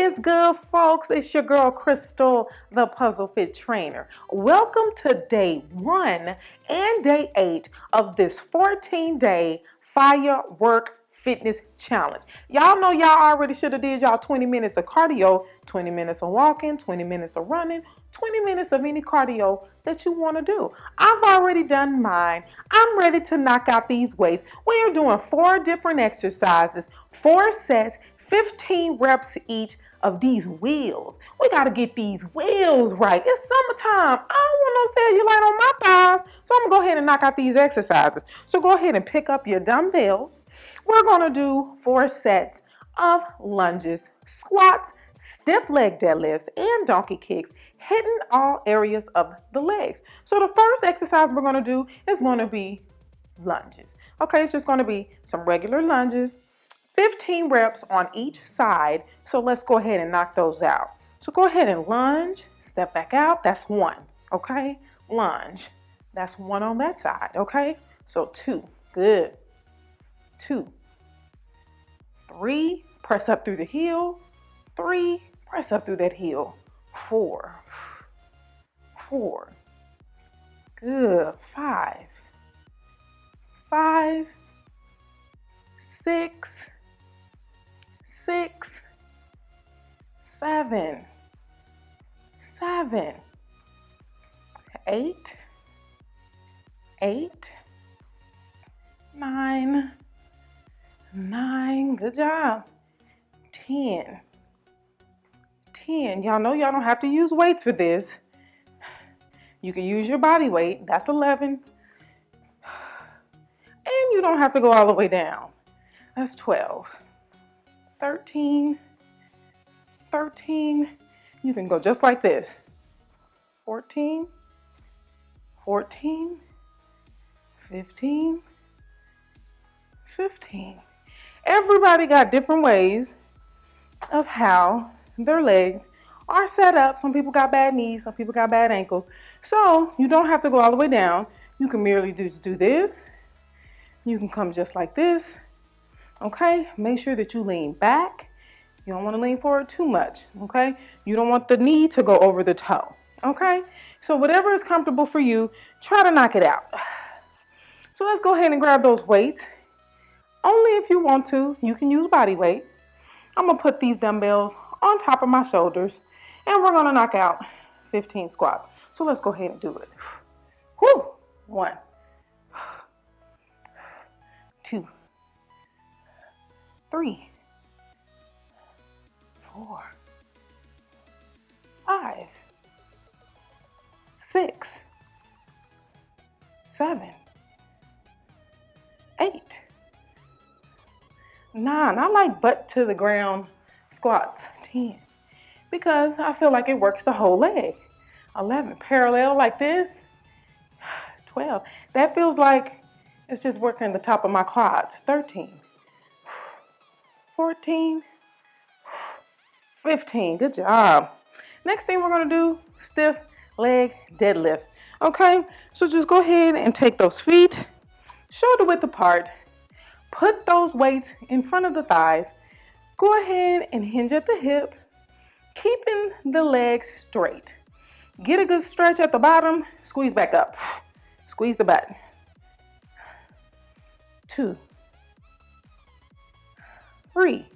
is good, folks? It's your girl, Crystal, the Puzzle Fit Trainer. Welcome to day 1 and day 8 of this 14-day Firework Fitness Challenge. Y'all know y'all already should have did y'all 20 minutes of cardio, 20 minutes of walking, 20 minutes of running, 20 minutes of any cardio that you want to do. I've already done mine. I'm ready to knock out these weights. We are doing 4 different exercises, 4 sets, 15 reps each of these wheels. We got to get these wheels right. It's summertime. I don't want no cellulite on my thighs. So I'm going to go ahead and knock out these exercises. So go ahead and pick up your dumbbells. We're going to do 4 sets of lunges, squats, stiff leg deadlifts, and donkey kicks, hitting all areas of the legs. So the first exercise we're going to do is going to be lunges. Okay, it's just going to be some regular lunges, 15 reps on each side. So let's go ahead and knock those out. So go ahead and lunge, step back out. That's 1. Okay, lunge. That's 1 on that side. Okay, so 2. Good. 2. 3. Press up through the heel. 3. Press up through that heel. 4. 4. Good. 5. 5. 6. 6. 7. 7. 8. 8. 9. 9. Good job. 10. 10. Y'all know y'all don't have to use weights for this. You can use your body weight. That's 11. And you don't have to go all the way down. That's 12. 13. 13. You can go just like this. 14. 14. 15. 15. Everybody got different ways of how their legs are set up. Some people got bad knees, some people got bad ankles. So you don't have to go all the way down. You can merely just do this. You can come just like this. Okay, make sure that you lean back. You don't want to lean forward too much. Okay, you don't want the knee to go over the toe. Okay, so whatever is comfortable for you, try to knock it out. So let's go ahead and grab those weights. Only if you want to, you can use body weight. I'm going to put these dumbbells on top of my shoulders, and we're going to knock out 15 squats. So let's go ahead and do it. Whew. 1, 2, 3, 4, 5, 6, 7, 8, 9. I like butt to the ground squats. 10. Because I feel like it works the whole leg. 11. Parallel like this. 12. That feels like it's just working the top of my quads. 13. 14. 15. Good job. Next thing we're going to do, stiff leg deadlifts. Okay, so just go ahead and take those feet shoulder width apart. Put those weights in front of the thighs. Go ahead and hinge at the hip, keeping the legs straight. Get a good stretch at the bottom. Squeeze back up. Squeeze the butt. 2, 3,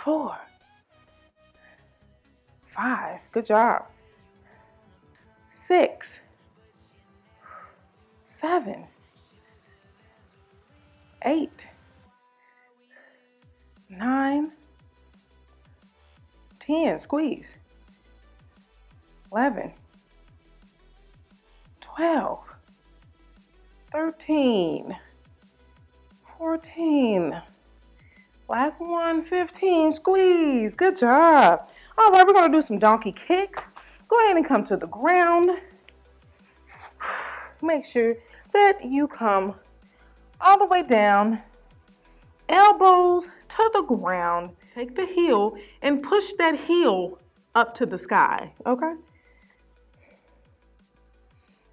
4, 5. Good job. 6, 7, 8, 9, 10. Squeeze. 11, 12, 13, 14. Last one, 15. Squeeze. Good job. All right, we're going to do some donkey kicks. Go ahead and come to the ground. Make sure that you come all the way down, elbows to the ground. Take the heel and push that heel up to the sky, okay?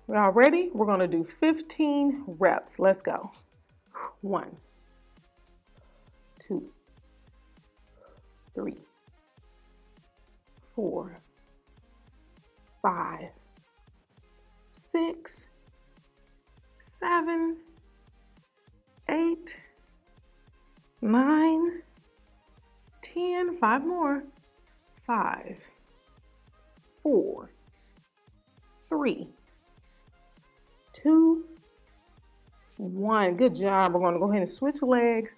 Y'all ready? We're going to do 15 reps. Let's go. 1, 2, 3, 4, 5, 6, 7, 8, 9, 10. 5 more. 5, 4, 3, 2, 1. Good job. We're going to go ahead and switch legs.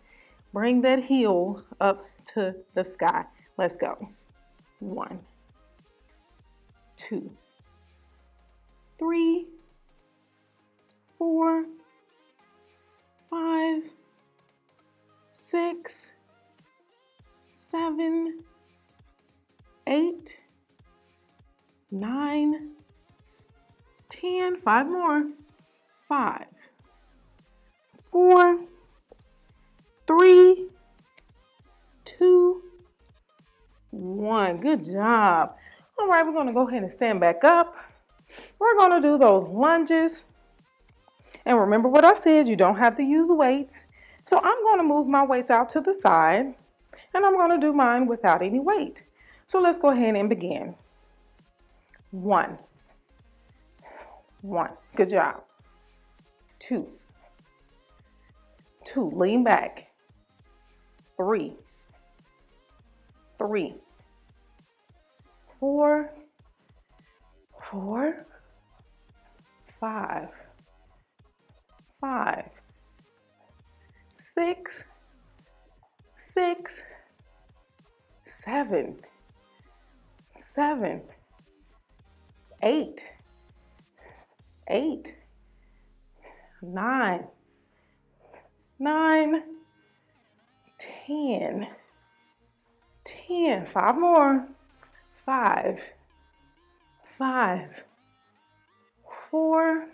Bring that heel up to the sky. Let's go. 1, 2, 3, 4, 5, 6, 7, 8, 9, 10. 5 more. 5, 4, 3, 2, 1. Good job. All right, we're going to go ahead and stand back up. We're going to do those lunges. And remember what I said, you don't have to use weights. So I'm going to move my weights out to the side, and I'm going to do mine without any weight. So let's go ahead and begin. 1. 1. Good job. 2. 2. Lean back. 3. 3. 4. 4. 5. 5. 6. 6. 7. 7. 8. 8. 9. 9. 10. 10. 5 more. 5. 5. 4.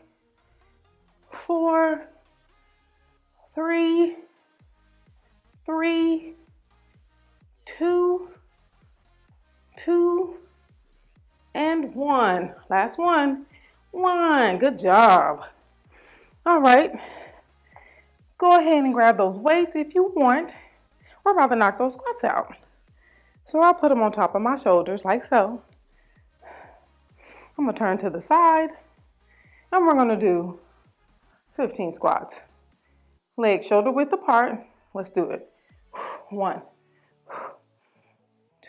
4. 3. 3. 2. 2. And 1. Last one. 1. Good job. All right. Go ahead and grab those weights if you want. We're about to knock those squats out. So I'll put them on top of my shoulders like so. I'm going to turn to the side. And we're going to do 15 squats. Legs shoulder width apart. Let's do it. 1,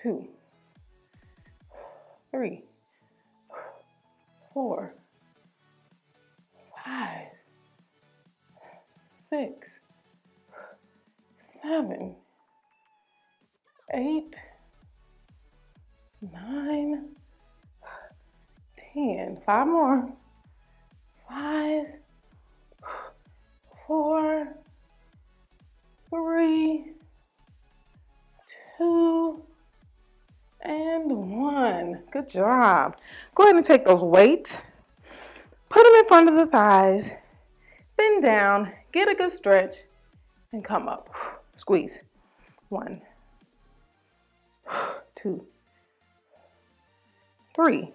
2, 3, 4, 5, 6, 7, 8, 9, 10. 5 more. 5, 4, 3, 2, and 1. Good job. Go ahead and take those weights. Put them in front of the thighs. Bend down. Get a good stretch. And come up. Squeeze. 1, 2, 3,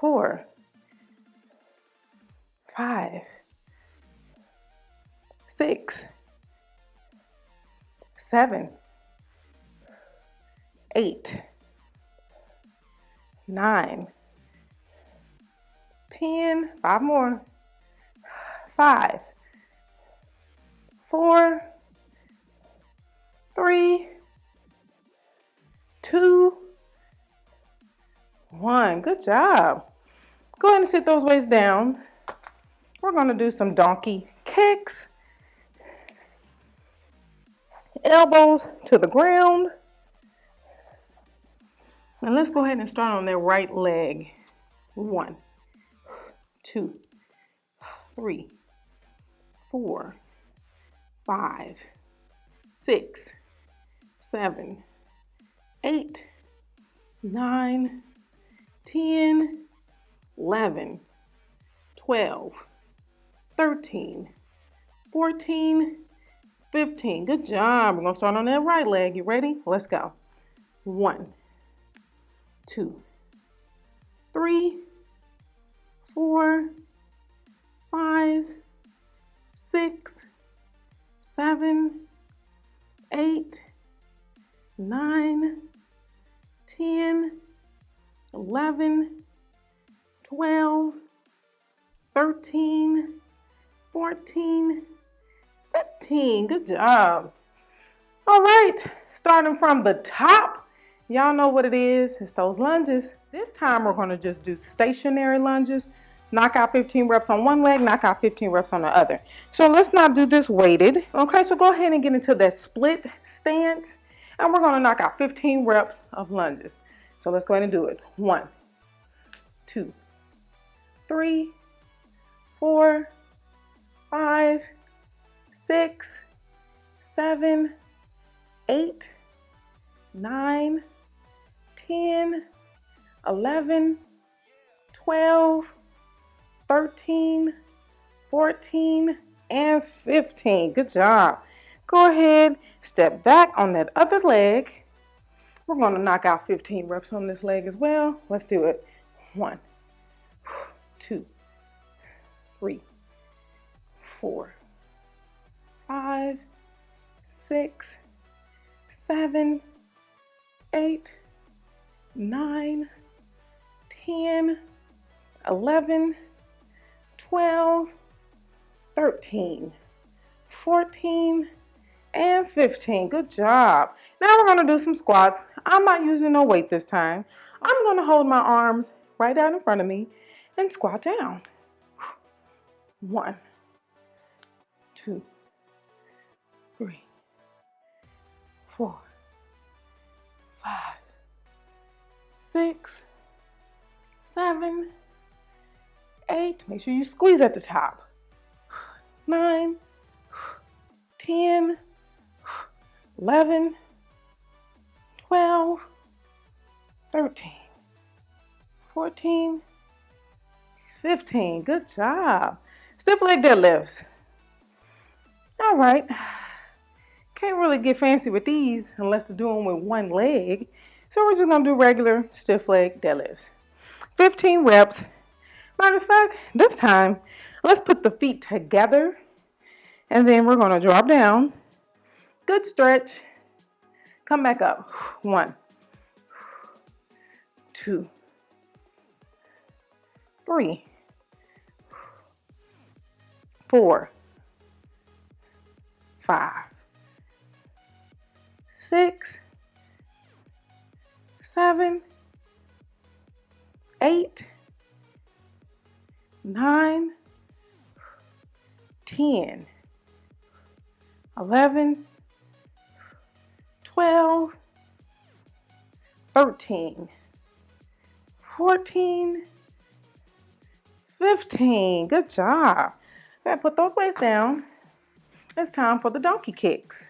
4, 5, 6, 7, 8, 9, 10. 5 more. 5, 4, 3, 2, 1. Good job. Go ahead and sit those weights down. We're going to do some donkey kicks. Elbows to the ground. And let's go ahead and start on that right leg. 1, 2, 3, 4, 5, 6, 7, 8, 9, 10, 11, 12, 13, 14, 15. Good job. We're going to start on that right leg. You ready? Let's go. 1, 2, 3, 4, 5, 6, 7, 8, 9, 10, 11, 12, 13, 14, 15. Good job. All right, starting from the top, y'all know what it is. It's those lunges. This time we're going to just do stationary lunges. Knock out 15 reps on one leg, knock out 15 reps on the other. So let's not do this weighted. Okay, so go ahead and get into that split stance. And we're going to knock out 15 reps of lunges. So let's go ahead and do it. 1, 2, 3, 4, 5, 6, 7, 8, 9, 10, 11, 12, 13, 14, and 15. Good job. Go ahead, step back on that other leg. We're going to knock out 15 reps on this leg as well. Let's do it. 1, 2, 3, 4, 5, 6, 7, 8, 9, 10, 11, 12, 13, 14, and 15. Good job. Now we're going to do some squats. I'm not using no weight this time. I'm going to hold my arms right out in front of me and squat down. 1, 2, 3, 4, 5, 6, 7, 8. Make sure you squeeze at the top. 9, 10, 11, 12, 13, 14, 15. Good job. Stiff leg deadlifts. All right. Can't really get fancy with these unless you're doing with one leg. So we're just going to do regular stiff leg deadlifts. 15 reps. Matter of fact, this time, let's put the feet together. And then we're going to drop down. Good stretch. Come back up. 1, 2, 3, 4, 5, 6, 7, 8, 9, 10, 11, 12, 13, 14, 15. Good job. Gotta put those weights down. It's time for the donkey kicks.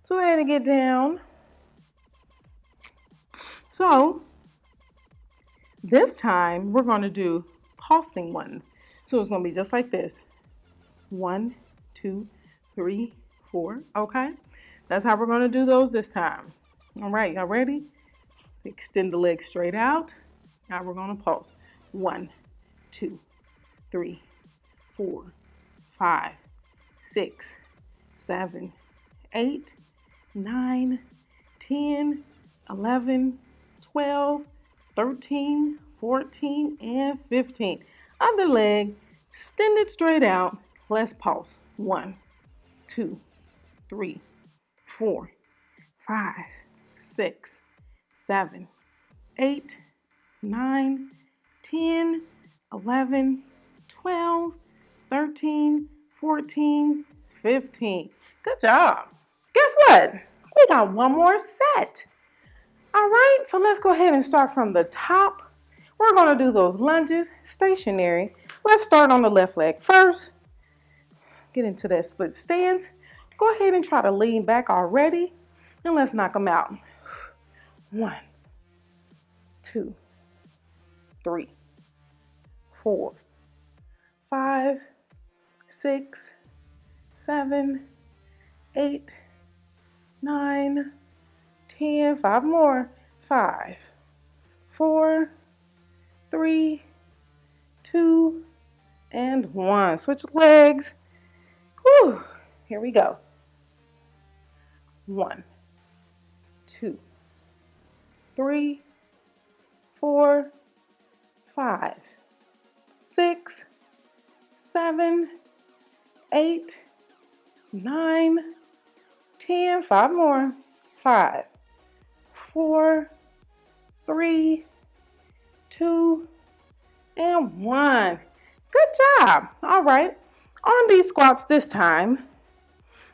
So go ahead and get down. So this time we're going to do pulsing ones. So it's going to be just like this. 1, 2, 3, 4. Okay. That's how we're going to do those this time. All right. Y'all ready? Extend the legs straight out. Now we're going to pulse. 1, 2, 3, 4, 5, 6, 7, 8, 9, 10, 11, 12, 13, 14, and 15. Other leg, extend it straight out. Let's pulse. 1, 2, 3, 4, 5, 6, 7, 8, 9, 10, 11, 12, 13, 14, 15. Good job. Guess what? We got one more set. All right, so let's go ahead and start from the top. We're going to do those lunges stationary. Let's start on the left leg first. Get into that split stance. Go ahead and try to lean back already. And let's knock them out. 1, 2, 3, 4, 5, 6, 7, 8, 9, 10. 5 more. 5, 4, 3, 2, and 1. Switch legs. Whew. Here we go. 1, 2, 3, 4, 5, 6, 7, 8, 9, 10. 5 more. 5, 4, 3, 2, and 1. Good job. All right. On these squats this time,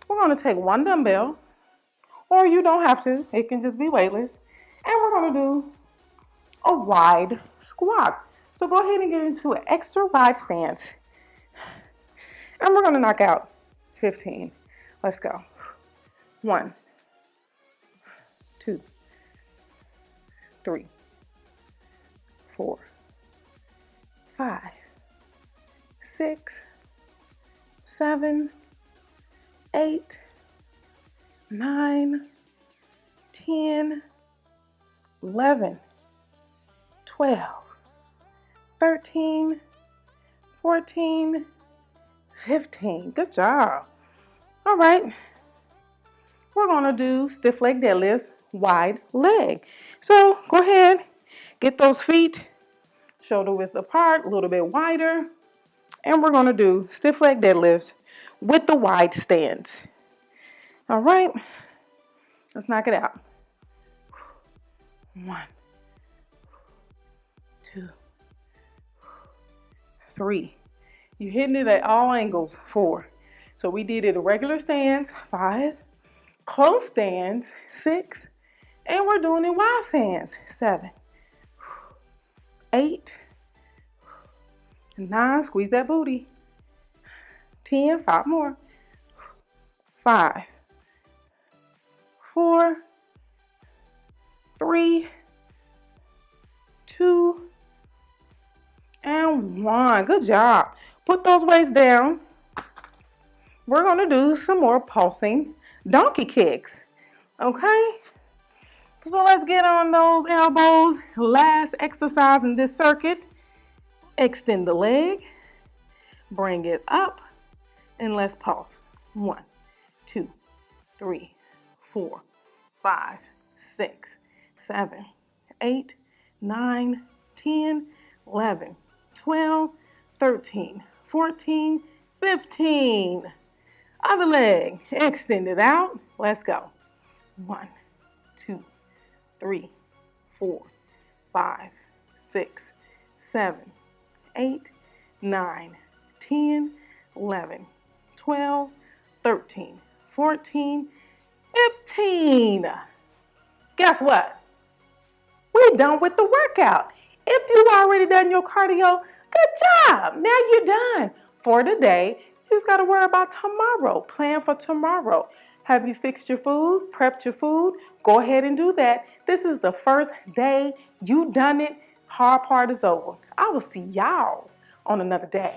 we're going to take one dumbbell, or you don't have to. It can just be weightless. And we're going to do a wide squat. So go ahead and get into an extra wide stance. And we're going to knock out 15. Let's go. 1, 2, 3, 4, 5, 6, 7, 8, 9, 10, 11, 12, 13, 14, 15. Good job. All right. We're going to do stiff leg deadlifts, wide leg. So go ahead, get those feet shoulder width apart, a little bit wider. And we're going to do stiff leg deadlifts with the wide stance. All right. Let's knock it out. 1, 2, 3. You're hitting it at all angles. 4. So we did it a regular stance. 5. Close stance. 6. And we're doing it wide stance. 7. 8. 9. Squeeze that booty. 10. 5 more. 5. 4. 3, 2, and 1. Good job. Put those weights down. We're going to do some more pulsing donkey kicks. Okay? So let's get on those elbows. Last exercise in this circuit. Extend the leg. Bring it up. And let's pulse. 1, 2, 3, 4, 5, 6, 7, 8, 9, 10, 11, 12, 13, 14, 15. Other leg, extend it out. Let's go. 1, 2, 3, 4, 5, 6, 7, 8, 9, 10, 11, 12, 13, 14, 15. Guess what? We're done with the workout. If you've already done your cardio, good job. Now you're done for today. You just got to worry about tomorrow. Plan for tomorrow. Have you fixed your food? Prepped your food? Go ahead and do that. This is the first day. You done it. Hard part is over. I will see y'all on another day.